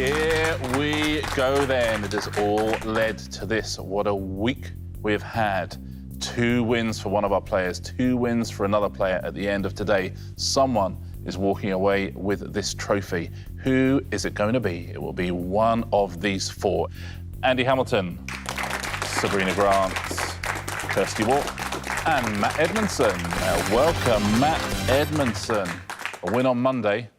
Here we go then. It has all led to this. What a week we've had. 2 wins for one of our players, 2 wins for another player at the end of today. Someone is walking away with this trophy. Who is it going to be? It will be one of these 4. Andy Hamilton, Sabrina Grant, Kirsty Wark, and Matt Edmondson. Welcome, Matt Edmondson. A win on Monday,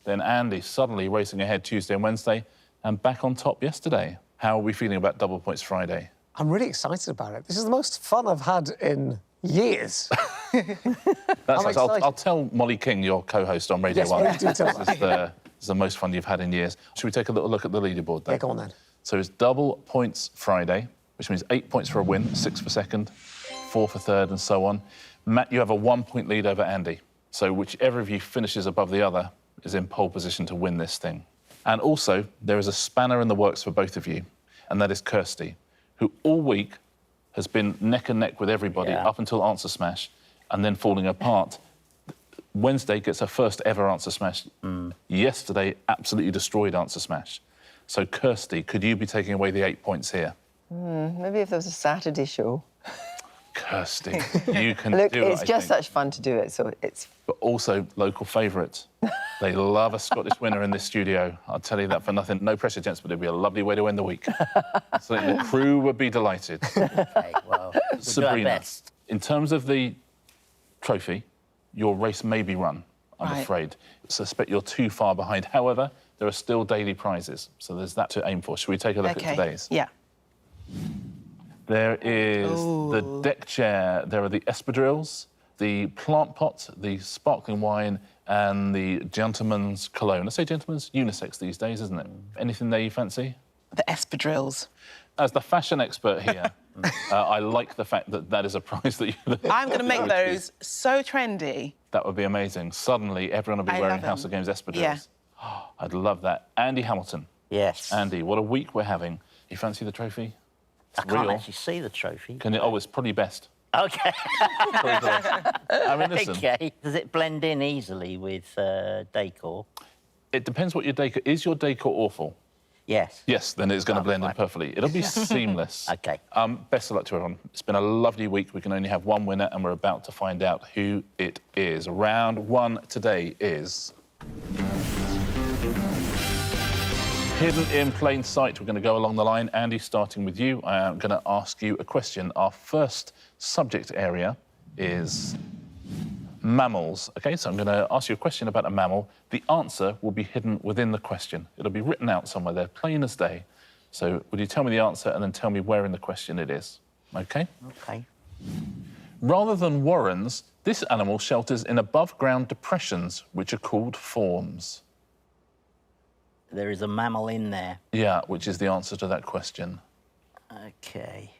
then Andy suddenly racing ahead Tuesday and Wednesday, and back on top yesterday. How are we feeling about Double Points Friday? I'm really excited about it. This is the most fun I've had in years. That's nice. I'll tell Molly King, your co-host on Radio 1. Yes, please do tell This is the most fun you've had in years. Should we take a little look at the leaderboard then? Yeah, go on then. So it's Double Points Friday, which means 8 points for a win, 6 for second, 4 for third, and so on. Matt, you have a 1-point lead over Andy. So whichever of you finishes above the other is in pole position to win this thing. And also, there is a spanner in the works for both of you, and that is Kirsty, who all week has been neck and neck with everybody up until Answer Smash, and then falling apart. Wednesday gets her first ever Answer Smash. Yesterday, absolutely destroyed Answer Smash. So, Kirsty, could you be taking away the 8 points here? Maybe if there was a Saturday show. Kirsty, you can Look, do it, it's just such fun to do it, so it's... But also local favourite. They love a Scottish winner in this studio. I'll tell you that for nothing. No pressure, gents, but it'd be a lovely way to end the week. So the crew would be delighted. OK, well, we'll Sabrina, do our best. in terms of the trophy, your race may be run, I'm afraid. I suspect you're too far behind. However, there are still daily prizes, so there's that to aim for. Should we take a look at today's? Yeah. There is the deck chair, there are the espadrilles, the plant pot, the sparkling wine, and the gentleman's cologne. I say gentleman's, unisex these days, isn't it? Anything there you fancy? The espadrilles. As the fashion expert here, I like the fact that that is a prize that you... I'm going to make those so trendy. That would be amazing. Suddenly, everyone will be wearing House of Games espadrilles. Yeah. I'd love that. Andy Hamilton. Yes. Andy, what a week we're having. You fancy the trophy? I can't actually see the trophy. Can it? Oh, it's probably best. OK. I mean, listen. OK. Does it blend in easily with decor? It depends what your decor... Is your decor awful? Yes. Yes, then it's going to blend in perfectly. It'll be seamless. OK. Best of luck to everyone. It's been a lovely week. We can only have one winner, and we're about to find out who it is. Round 1 today is... Hidden in plain sight. We're going to go along the line. Andy, starting with you, I am going to ask you a question. Our first subject area is mammals. OK, so I'm going to ask you a question about a mammal. The answer will be hidden within the question. It'll be written out somewhere there, plain as day. So would you tell me the answer and then tell me where in the question it is? OK? OK. Rather than warrens, this animal shelters in above-ground depressions, which are called forms. There is a mammal in there. Yeah, which is the answer to that question. OK.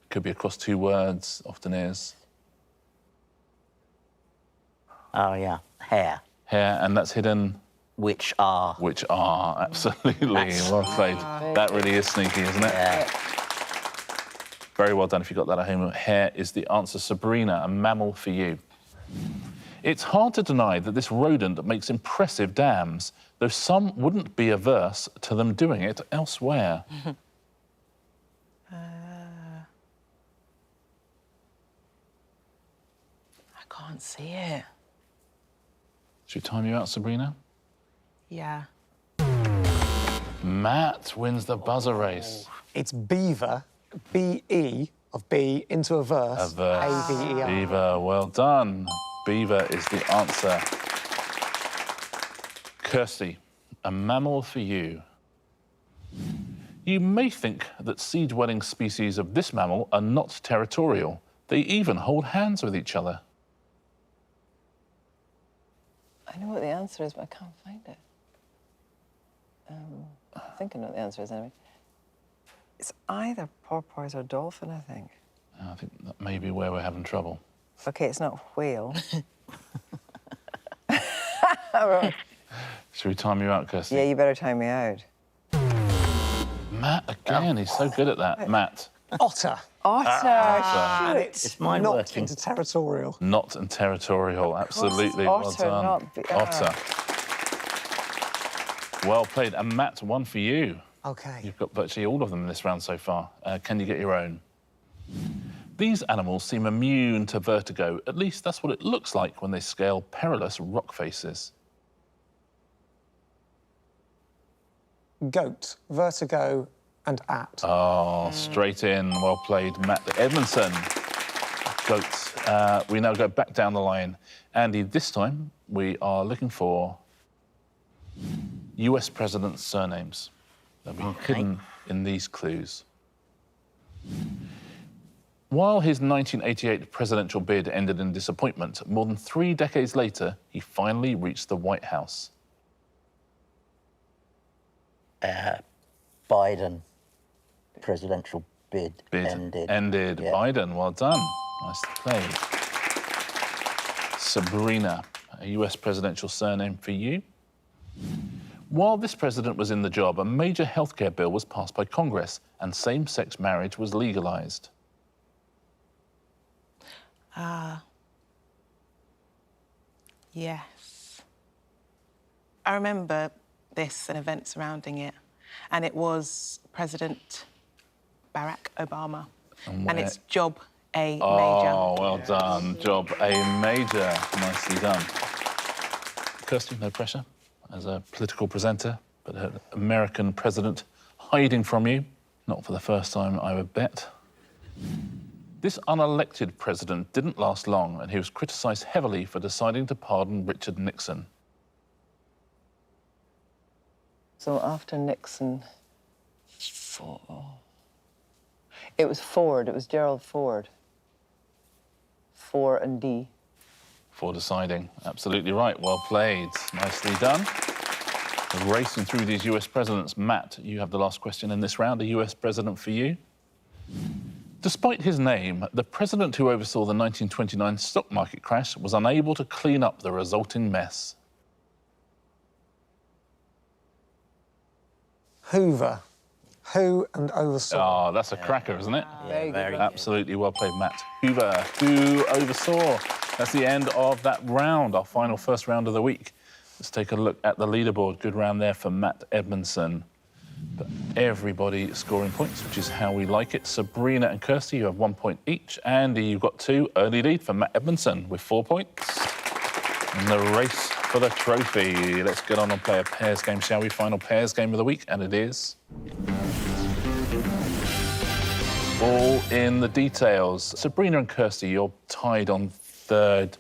Could be across 2 words, often is. Oh, yeah. Hair. Hair, and that's hidden... Which are. Which are, absolutely. Well played. That really is sneaky, isn't it? Yeah. Very well done if you got that at home. Hair is the answer. Sabrina, a mammal for you. It's hard to deny that this rodent makes impressive dams, though some wouldn't be averse to them doing it elsewhere. I can't see it. Should we time you out, Sabrina? Yeah. Matt wins the buzzer race. It's beaver, B-E of B into a verse, A-V-E-R. Beaver, well done. Beaver is the answer. Kirsty, a mammal for you. You may think that sea-dwelling species of this mammal are not territorial. They even hold hands with each other. I know what the answer is, but I can't find it. I think I know what the answer is anyway. It's either porpoise or dolphin, I think. I think that may be where we're having trouble. OK, it's not whale. Should we time you out, Kirsty? Yeah, you better time me out. Matt, again, he's so good at that. Matt. Otter. Otter. And it's mine not working. into territorial. Not and territorial, absolutely. Otter, well done. not Otter. Well played. And Matt, one for you. OK. You've got virtually all of them in this round so far. Can you get your own? These animals seem immune to vertigo. At least that's what it looks like when they scale perilous rock faces. Goat, vertigo, and at. Oh, straight in. Well played, Matt Edmondson. Goats. We now go back down the line. Andy, this time we are looking for US presidents' surnames. They'll be hidden in these clues. While his 1988 presidential bid ended in disappointment, more than 3 decades later, he finally reached the White House. Biden. Presidential bid ended. Ended. Yeah. Biden, well done. Nicely played. Sabrina, a US presidential surname for you. While this president was in the job, a major healthcare bill was passed by Congress and same-sex marriage was legalized. Yes. I remember this and events surrounding it, and it was President Barack Obama, and it's Job A. Major. Oh, well done. Job A. Major. Nicely done. Kirsty, no pressure as a political presenter, but an American president hiding from you. Not for the first time, I would bet. This unelected president didn't last long, and he was criticised heavily for deciding to pardon Richard Nixon. So after Nixon, it was Ford. It was Gerald Ford. 4 and D. For deciding. Absolutely right. Well played. Nicely done. We're racing through these US presidents. Matt, you have the last question in this round. A US president for you. Despite his name, the president who oversaw the 1929 stock market crash was unable to clean up the resulting mess. Hoover. Who and oversaw. Oh, that's a cracker, isn't it? Very good. Absolutely well played, Matt. Hoover, who oversaw. That's the end of that round, our final first round of the week. Let's take a look at the leaderboard. Good round there for Matt Edmondson. But everybody scoring points, which is how we like it. Sabrina and Kirsty, you have 1 point each. Andy, you've got 2. Early lead for Matt Edmondson with 4 points. And the race for the trophy. Let's get on and play a pairs game, shall we? Final pairs game of the week, and it is all in the details. Sabrina and Kirsty, you're tied on 3rd.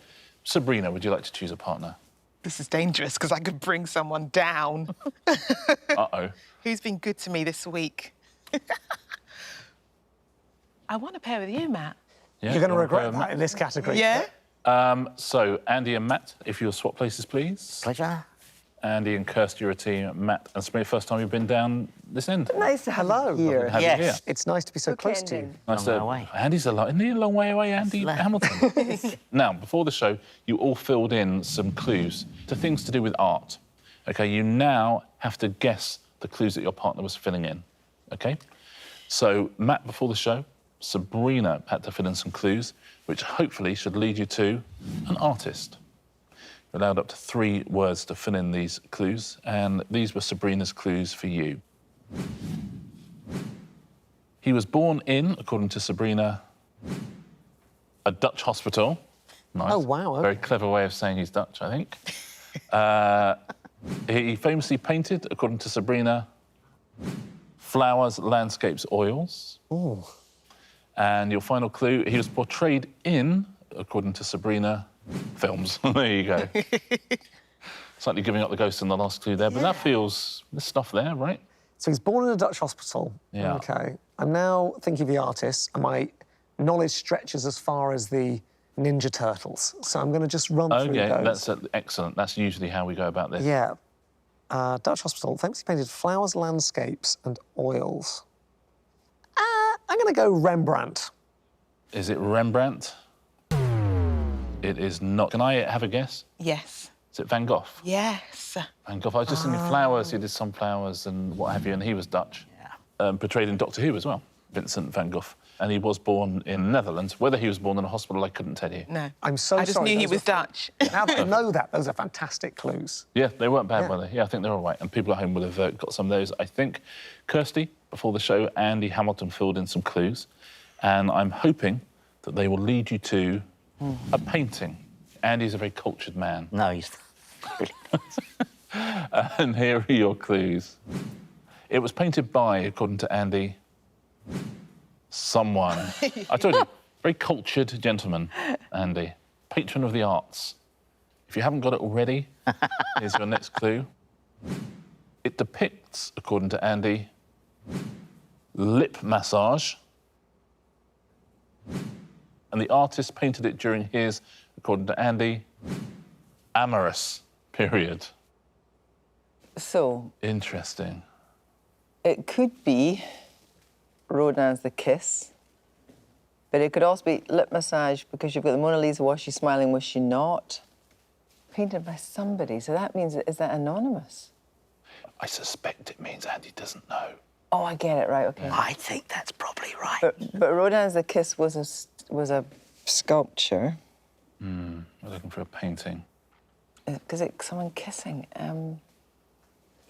Sabrina, would you like to choose a partner? This is dangerous because I could bring someone down. Uh-oh. Who's been good to me this week? I want to pair with you, Matt. Yeah, You're going to you wanna regret play with that Matt? in this category. Yeah? So, Andy and Matt, if you'll swap places, please. Pleasure. Andy and Kirsty are a team. Matt and Sabrina, first time you've been down this end. Nice to have Hello. you here. Have you Yes. here. It's nice to be so close to you. Bookending. Nice Long way away. Andy's isn't he a long way away, Andy Hamilton? Now, before the show, you all filled in some clues to things to do with art. OK, you now have to guess the clues that your partner was filling in. OK? So, Matt, before the show, Sabrina had to fill in some clues, which hopefully should lead you to an artist. You're allowed up to 3 words to fill in these clues, and these were Sabrina's clues for you. He was born in, according to Sabrina, a Dutch hospital. Nice. Oh, wow, okay. Very clever way of saying he's Dutch, I think. He famously painted, according to Sabrina, flowers, landscapes, oils. Ooh. And your final clue, he was portrayed in, according to Sabrina, films. There you go. Slightly giving up the ghost in the last clue there, but that feels... There's stuff there, right? So he's born in a Dutch hospital. Yeah. OK. I'm now thinking of the artist, and my knowledge stretches as far as the Ninja Turtles. So I'm going to just run through Okay, those. that's excellent. That's usually how we go about this. Yeah. Dutch hospital, famously painted flowers, landscapes, and oils. I'm going to go Rembrandt. Is it Rembrandt? It is not. Can I have a guess? Yes. Is it Van Gogh? Yes. Van Gogh. I was just thinking flowers. He did some flowers and what have you, and he was Dutch. Yeah. Portrayed in Doctor Who as well. Vincent van Gogh. and he was born in the Netherlands. Whether he was born in a hospital, I couldn't tell you. No. I'm so I just sorry, knew he those was are- Dutch. Now that I know that, those are fantastic clues. Yeah, they weren't bad, Yeah. were they? Yeah, I think they're all right. And people at home will have got some of those. I think, Kirsty, before the show, Andy Hamilton filled in some clues. And I'm hoping that they will lead you to a painting. Andy's a very cultured man. No, he's... And here are your clues. It was painted by, according to Andy, someone. I told you, very cultured gentleman, Andy. Patron of the arts. If you haven't got it already, here's your next clue. It depicts, according to Andy, lip massage. And the artist painted it during his, according to Andy, amorous period. So Interesting. it could be Rodin's The Kiss, but it could also be lip massage because you've got the Mona Lisa, was she smiling, was she not? Painted by somebody, so that means, is that anonymous? I suspect it means Andy doesn't know. Oh, I get it, right, OK. I think that's probably right. But Rodin's The Kiss was a sculpture. We're looking for a painting. Because it's someone kissing.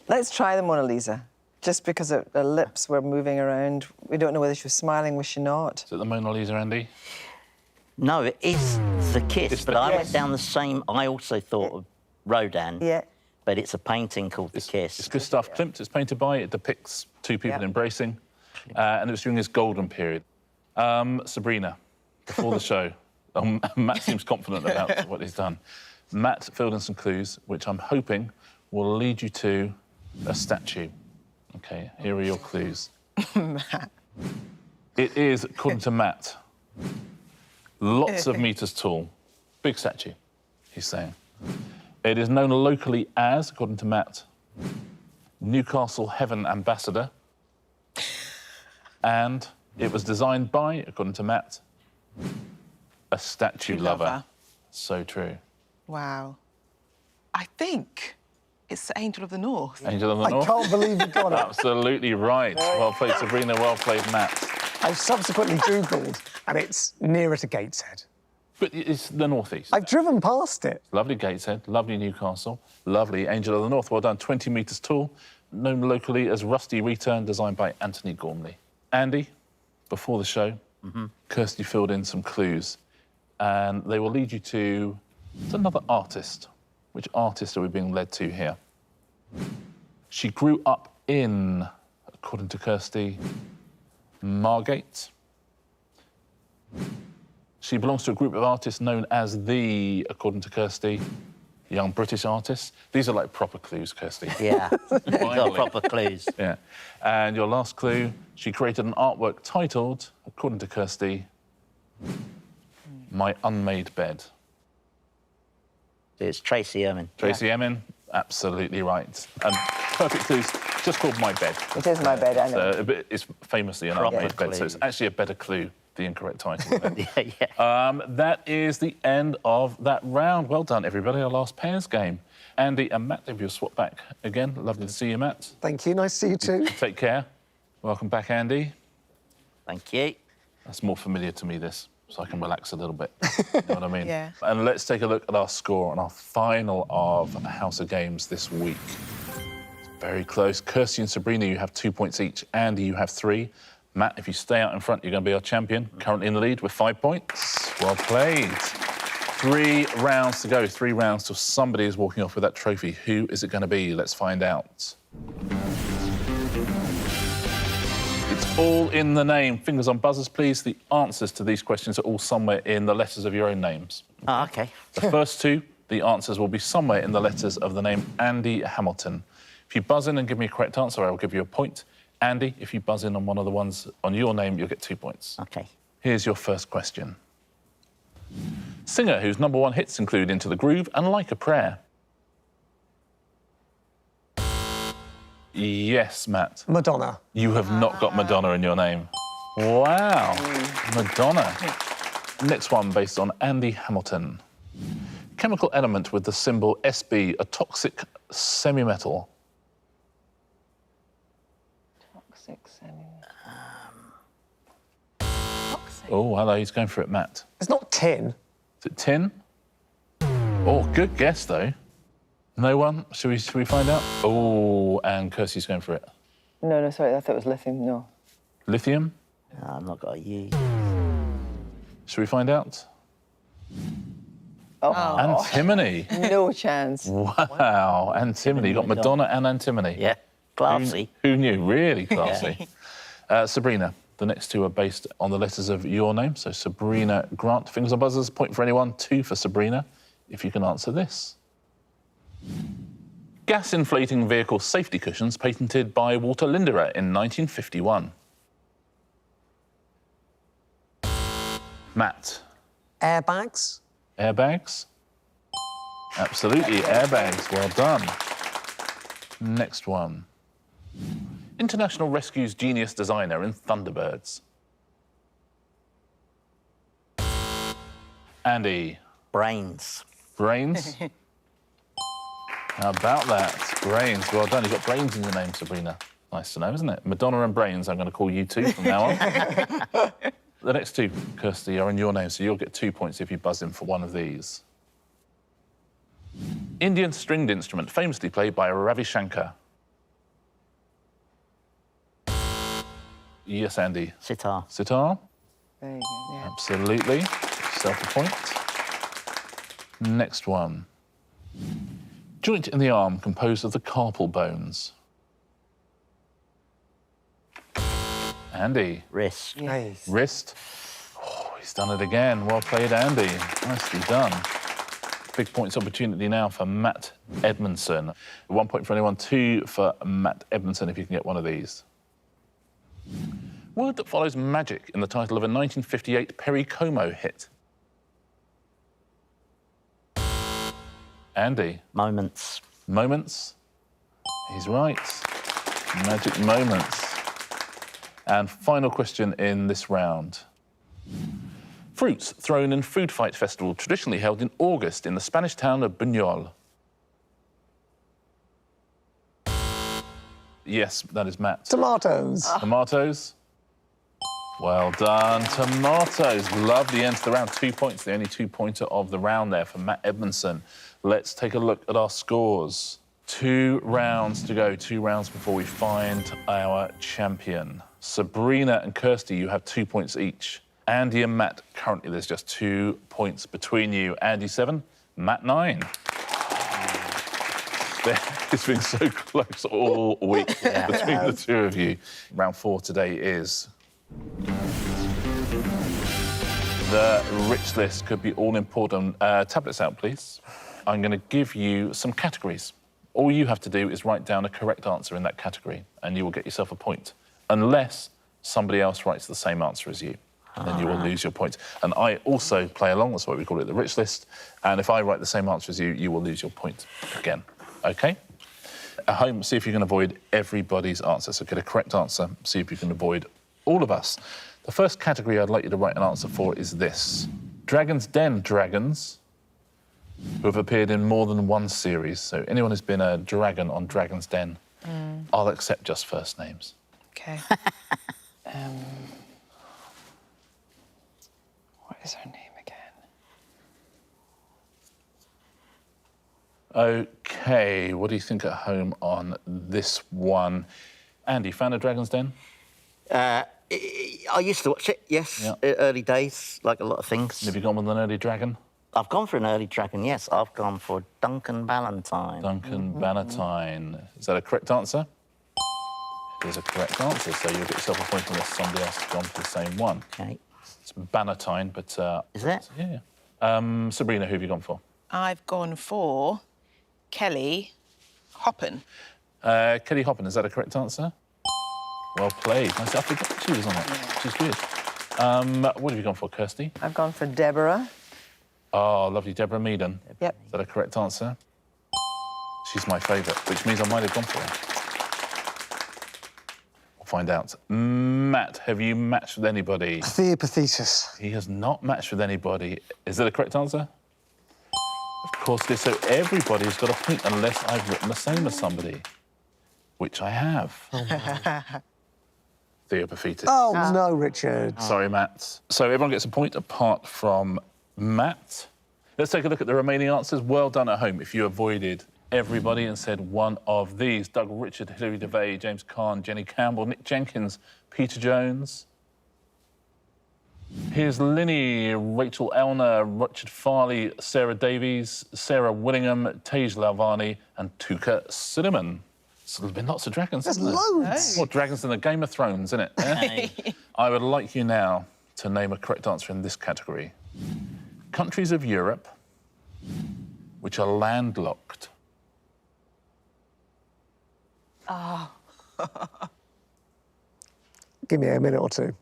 Let's try the Mona Lisa. Just because her lips were moving around. We don't know whether she was smiling, was she not? Is it the Mona Lisa, Andy? No, it is The Kiss, It's but The I went Kiss. down the same... I also thought of Rodin. Yeah. But it's a painting called The Kiss. It's good stuff. Klimt, it's painted by. It depicts two people Yeah. embracing. And it was during his golden period. Sabrina, before the show, Matt seems confident about what he's done. Matt filled in some clues, which I'm hoping will lead you to a statue. OK, here are your clues. Matt. It is, according to Matt, lots of metres tall. Big statue, he's saying. It is known locally as, according to Matt, Newcastle Heaven Ambassador. And it was designed by, according to Matt, a statue lover. So true. Wow. I think it's the Angel of the North. Angel of the I North? can't believe you got it. Absolutely right. Well played, Sabrina. Well played, Matt. I've subsequently Googled, and it's nearer to Gateshead. But it's the northeast. I've driven past it. Lovely Gateshead, lovely Newcastle, lovely Angel of the North. Well done, 20 metres tall, known locally as Rusty Return, designed by Anthony Gormley. Andy, before the show, Kirsty filled in some clues, and they will lead you to another artist. Which artist are we being led to here? She grew up in, according to Kirsty, Margate. She belongs to a group of artists known as the, according to Kirsty, Young British Artists. These are like proper clues, Kirsty. Yeah, got Finally. proper clues. Yeah. And your last clue, she created an artwork titled, according to Kirsty, My Unmade Bed. It's Tracy Emin. Tracy Emin, absolutely right. And perfect clues, just called My Bed. It is my bed, I know. So it's famously an Proper unmade bed, so it's clue. actually a better clue, the incorrect title. Of it. Yeah. That is the end of that round. Well done, everybody, our last pairs game. Andy and Matt, if you'll swap back again. Lovely to see you, Matt. Thank you. Nice to see you too. Take care. Welcome back, Andy. Thank you. That's more familiar to me, this, so I can relax a little bit. You know what I mean? Yeah. And let's take a look at our score on our final of House of Games this week. It's very close. Kirsty and Sabrina, you have 2 points each. Andy, you have 3. Matt, if you stay out in front, you're going to be our champion. Currently in the lead with 5 points. Well played. 3 rounds to go. 3 rounds till somebody is walking off with that trophy. Who is it going to be? Let's find out. It's all in the name. Fingers on buzzers, please. The answers to these questions are all somewhere in the letters of your own names. Oh, OK. The first 2, the answers will be somewhere in the letters of the name Andy Hamilton. If you buzz in and give me a correct answer, I will give you a point. Andy, if you buzz in on one of the ones on your name, you'll get 2 points. OK. Here's your first question. Singer whose #1 hits include Into the Groove and Like a Prayer. Yes, Matt. Madonna. You have not got Madonna in your name. Wow. Madonna. Next one based on Andy Hamilton. Chemical element with the symbol SB, a toxic semi-metal. Toxic semi. Oh, hello, he's going for it, Matt. It's not tin. Is it tin? Oh, good guess, though. No one? Should we find out? Oh, and Kirsty's going for it. No, sorry, I thought it was lithium. No. Lithium? No, I've not got a U. Should we find out? Oh. Antimony. No chance. Wow, antimony. You got Madonna and antimony. Yeah, classy. Who knew? Really classy. Sabrina, the next two are based on the letters of your name. So Sabrina Grant, fingers on buzzers, point for anyone, 2 for Sabrina, if you can answer this. Gas inflating vehicle safety cushions patented by Walter Linderer in 1951. Matt. Airbags. Airbags? Absolutely, airbags. Well done. Next one. International Rescue's genius designer in Thunderbirds. Andy. Brains. Brains? How about that? Brains. Well done. You've got brains in your name, Sabrina. Nice to know, isn't it? Madonna and Brains, I'm going to call you 2 from now on. The next 2, Kirsty, are in your name, so you'll get 2 points if you buzz in for one of these. Indian stringed instrument famously played by Ravi Shankar. Yes, Andy. Sitar. Sitar? Very good, yeah. Absolutely. Self a point. Next one. Joint in the arm composed of the carpal bones. Andy. Wrist. Nice. Wrist. Oh, he's done it again. Well played, Andy. Nicely done. Big points opportunity now for Matt Edmondson. 1 point for anyone, 2 for Matt Edmondson if you can get one of these. Word that follows magic in the title of a 1958 Perry Como hit. Andy. Moments. Moments. He's right. Magic moments. And final question in this round. Fruits thrown in Food Fight Festival, traditionally held in August in the Spanish town of Buñol. Yes, that is Matt. Tomatoes. Tomatoes. Well done, tomatoes. Lovely end to the round. 2 points, the only 2-pointer of the round there for Matt Edmondson. Let's take a look at our scores. 2 rounds to go, 2 rounds before we find our champion. Sabrina and Kirsty, you have 2 points each. Andy and Matt, currently there's just 2 points between you. Andy 7, Matt 9. It's been so close all week between the 2 of you. Round 4 today is... The rich list could be all important. Tablets out, please. I'm going to give you some categories. All you have to do is write down a correct answer in that category, and you will get yourself a point, unless somebody else writes the same answer as you. Then you will lose your points. And I also play along, that's why we call it the rich list. And if I write the same answer as you, you will lose your point again. OK? At home, see if you can avoid everybody's answer. So get a correct answer, see if you can avoid all of us. The first category I'd like you to write an answer for is this. Dragon's Den dragons who have appeared in more than one series. So anyone who's been a dragon on Dragon's Den, I'll accept just first names. OK. What is her name again? OK, what do you think at home on this one? Andy, fan of Dragon's Den? I used to watch it, yes, early days, like a lot of things. Have you gone with an early dragon? I've gone for an early dragon, yes. I've gone for Duncan Ballantyne. Duncan Ballantyne. Is that a correct answer? It is a correct answer, so you'll get yourself a point unless somebody else has gone for the same one. OK. It's Ballantyne, but... Is it? Yeah. Sabrina, who have you gone for? I've gone for Kelly Hoppen. Kelly Hoppen, is that a correct answer? Well played. Nice. I forgot she was on it. Yeah. She's good. What have you gone for, Kirsty? I've gone for Deborah. Oh, lovely, Deborah Meaden. Yep. Is that a correct answer? She's my favourite, which means I might have gone for her. We'll find out. Matt, have you matched with anybody? Theopathetus. He has not matched with anybody. Is that a correct answer? Of course it is. So everybody's got a point unless I've written the same as somebody, which I have. Theopophetus. Oh, no, Richard. Sorry, Matt. So everyone gets a point apart from Matt. Let's take a look at the remaining answers. Well done at home if you avoided everybody and said one of these. Doug Richard, Hilary DeVay, James Caan, Jenny Campbell, Nick Jenkins, Peter Jones. Here's Linny, Rachel Elner, Richard Farley, Sarah Davies, Sarah Willingham, Tej Lavani and Tuka Cinnamon. So there's been lots of dragons, There's hasn't there? loads. More dragons than the Game of Thrones, isn't it? Hey. I would like you now to name a correct answer in this category. Countries of Europe which are landlocked. Give me a minute or two.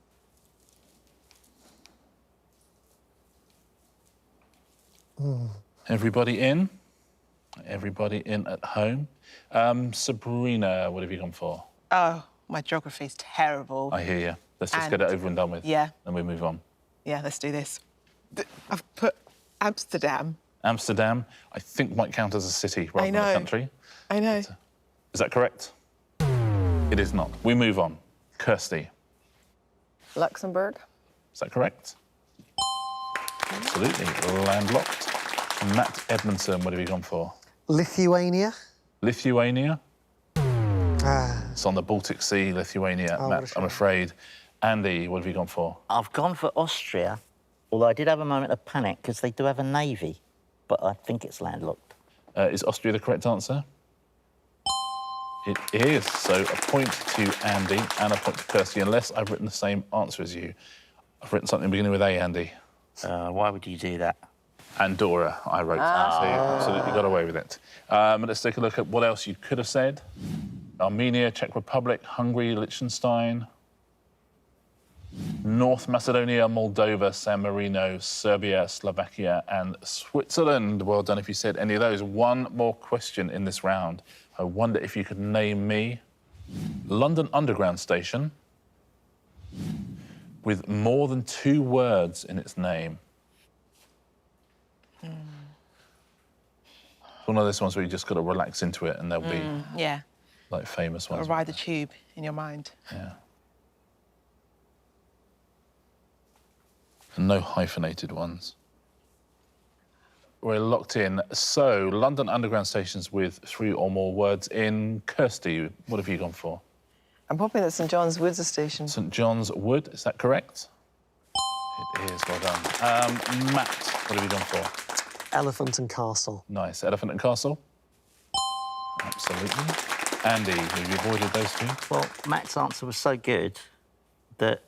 Everybody in? Everybody in at home? Sabrina, what have you gone for? Oh, my geography's terrible. I hear you. Let's just get it over and done with. Yeah. And we move on. Yeah, let's do this. I've put Amsterdam. Amsterdam, I think might count as a city rather than a country. I know. Is that correct? It is not. We move on. Kirsty, Luxembourg. is that correct? Absolutely. Landlocked. Matt Edmondson, what have you gone for? Lithuania. Lithuania? It's on the Baltic Sea, Lithuania, Oh, Matt, what a I'm afraid. Andy, what have you gone for? I've gone for Austria, although I did have a moment of panic because they do have a navy, but I think it's landlocked. Is Austria the correct answer? It is. So a point to Andy and a point to Kirsty, unless I've written the same answer as you. I've written something beginning with A, Andy. Why would you do that? Andorra, I wrote. So you absolutely got away with it. Let's take a look at what else you could have said. Armenia, Czech Republic, Hungary, Liechtenstein, North Macedonia, Moldova, San Marino, Serbia, Slovakia and Switzerland. Well done if you said any of those. One more question in this round. I wonder if you could name me London Underground station with more than 2 words in its name. It's one of those ones where you just got to relax into it and there'll be Yeah. like famous ones. Or ride the tube in your mind. Yeah. And no hyphenated ones. We're locked in. So, London Underground stations with 3 or more words in. Kirsty, what have you gone for? I'm hoping that St John's Wood's a station. St John's Wood, is that correct? It is, well done. Matt, what have you gone for? Elephant and Castle. Nice. Elephant and Castle? Absolutely. Andy, have you avoided those 2? Well, Matt's answer was so good that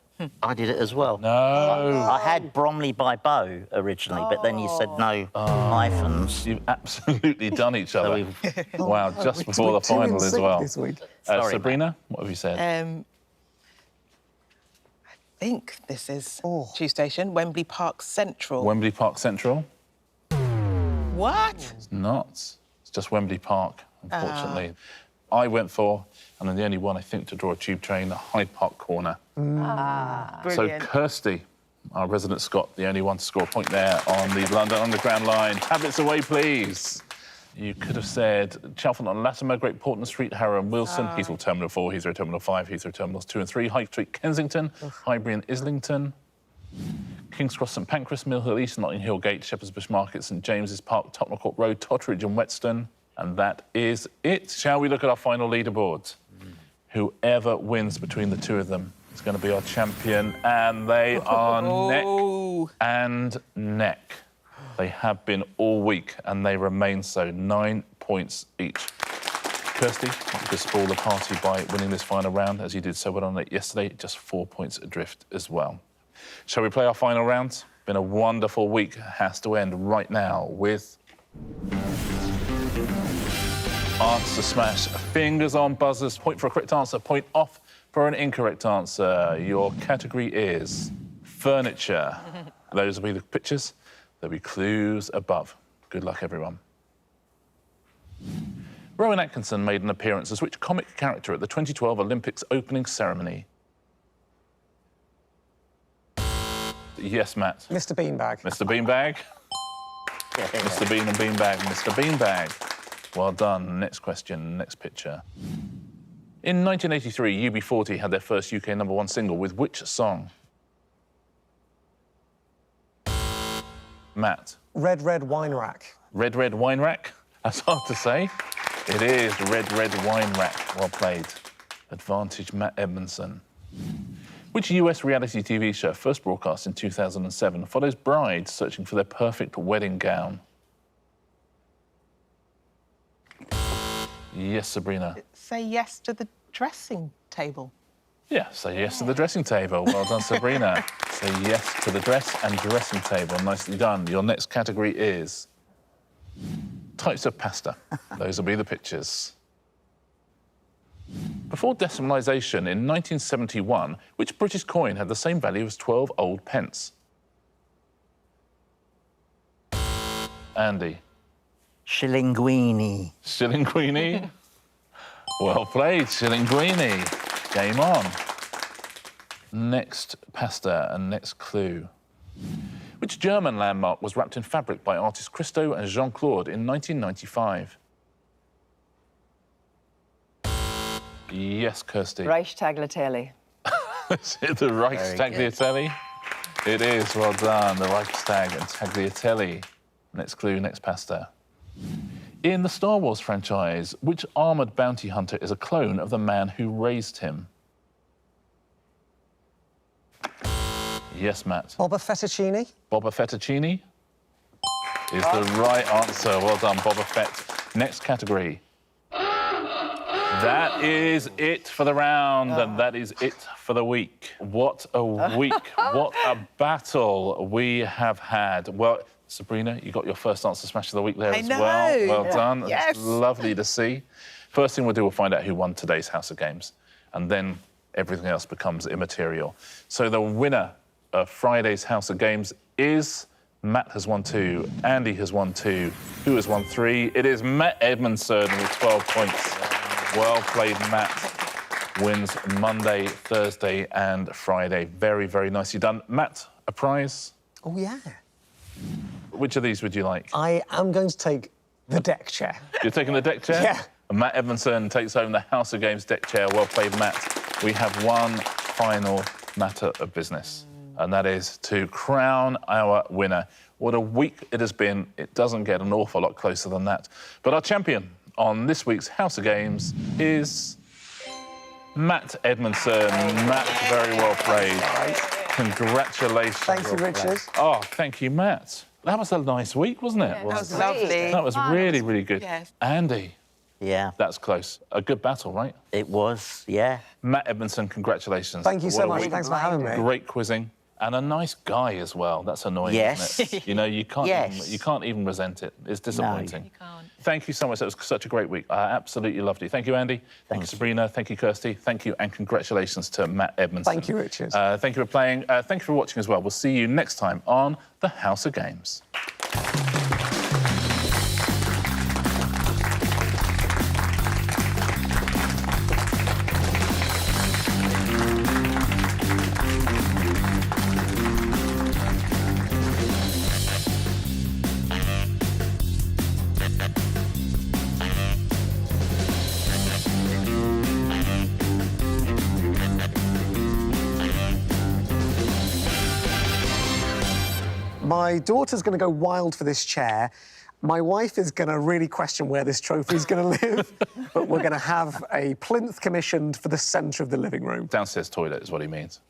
I did it as well. No. I had Bromley by Bow originally, but then you said no hyphens. You've absolutely done each So other. we've- Wow, just before the We're 2 in final as sync well. this week. Sorry, Sabrina, what have you said? I think this is Oh. Tube Station, Wembley Park Central. Wembley Park Central? What? It's not. It's just Wembley Park, unfortunately. I went for, and I'm the only one, I think, to draw a tube train, Hyde Park Corner. Brilliant. So Kirsty, our resident Scot, the only one to score a point there on the London Underground line. Tablets away, please. You could have said Chalfont on Latimer, Great Portland Street, Harrow and Wilson, Heathrow Terminal 4, Heathrow Terminal 5, Heathrow Terminals 2 and 3, High Street, Kensington, Highbury and Islington, King's Cross, St Pancras, Mill Hill East, Notting Hill Gate, Shepherd's Bush Market, St James's Park, Tottenham Court Road, Totteridge and Whetstone. And that is it. Shall we look at our final leaderboards? Whoever wins between the 2 of them is going to be our champion, and they are neck and neck. They have been all week, and they remain so. 9 points each. Kirsty, you could spoil the party by winning this final round, as you did so well on it yesterday, just 4 points adrift as well. Shall we play our final round? Been a wonderful week. It has to end right now with Answer Smash. Fingers on buzzers. Point for a correct answer, point off for an incorrect answer. Your category is furniture. Those will be the pictures. There'll be clues above. Good luck, everyone. Rowan Atkinson made an appearance as which comic character at the 2012 Olympics opening ceremony? Yes, Matt. Mr. Beanbag. Mr. Beanbag. Mr. Bean and Beanbag. Mr. Beanbag. Well done. Next question, next picture. In 1983, UB40 had their first UK #1 single with which song? Matt. Red, Red Wine Rack. Red, Red Wine Rack? That's hard to say. It is Red, Red Wine Rack. Well played. Advantage, Matt Edmondson. Which US reality TV show, first broadcast in 2007, follows brides searching for their perfect wedding gown? Yes, Sabrina. Say yes to the dressing table. Yeah, say yes to the dressing table. Well done, Sabrina. Say yes to the dress and dressing table. Nicely done. Your next category is types of pasta. Those will be the pictures. Before decimalisation in 1971, which British coin had the same value as 12 old pence? Andy. Shillinguini. Shillinguini? Well played, Shillinguini. Game on. Next pasta and next clue. Which German landmark was wrapped in fabric by artists Christo and Jean-Claude in 1995? Yes, Kirsty. Reichstagliatelli. Is it the Reichstagliatelli? It is, well done. The Reichstag and Tagliatelli. Next clue, next pasta. In the Star Wars franchise, which armoured bounty hunter is a clone of the man who raised him? Yes, Matt. Boba Fettuccine. Boba Fettuccine is the right answer. Well done, Boba Fett. Next category. That is it for the round, and that is it for the week. What a week. What a battle we have had. Well, Sabrina, you got your first answer smash of the week there as well. Well done. Yes. It's lovely to see. First thing we'll do, we'll find out who won today's House of Games, and then everything else becomes immaterial. So the winner of Friday's House of Games is Matt has won 2, Andy has won 2, who has won 3? It is Matt Edmondson with 12 points. Well played, Matt. Wins Monday, Thursday and Friday. Very, very nicely done. Matt, a prize? Oh, yeah. Which of these would you like? I am going to take the deck chair. You're taking the deck chair? Yeah. And Matt Edmondson takes home the House of Games deck chair. Well played, Matt. We have one final matter of business, and that is to crown our winner. What a week it has been. It doesn't get an awful lot closer than that. But our champion on this week's House of Games is Matt Edmondson. Matt, very well played. Congratulations. Thank you, Richard. Oh, thank you, Matt. That was a nice week, wasn't it? That was lovely. That was really, really good. Yes. Andy, Yeah, that's close. A good battle, right? it was, yeah. Matt Edmondson, congratulations. Thank you so What a much. week. Thanks for having me. Great quizzing. And a nice guy as well. That's annoying, Yes. isn't it? You know, you can't, Yes. you can't even resent it. It's disappointing. You can't. Thank you so much. That was such a great week. I absolutely loved it. Thank you, Andy. Thank you, Sabrina. Thank you, Kirsty. Thank you, and congratulations to Matt Edmondson. Thank you, Richard. Thank you for playing. Thank you for watching as well. We'll see you next time on The House of Games. My daughter's going to go wild for this chair. My wife is going to really question where this trophy is going to live, but we're going to have a plinth commissioned for the centre of the living room. Downstairs toilet is what he means.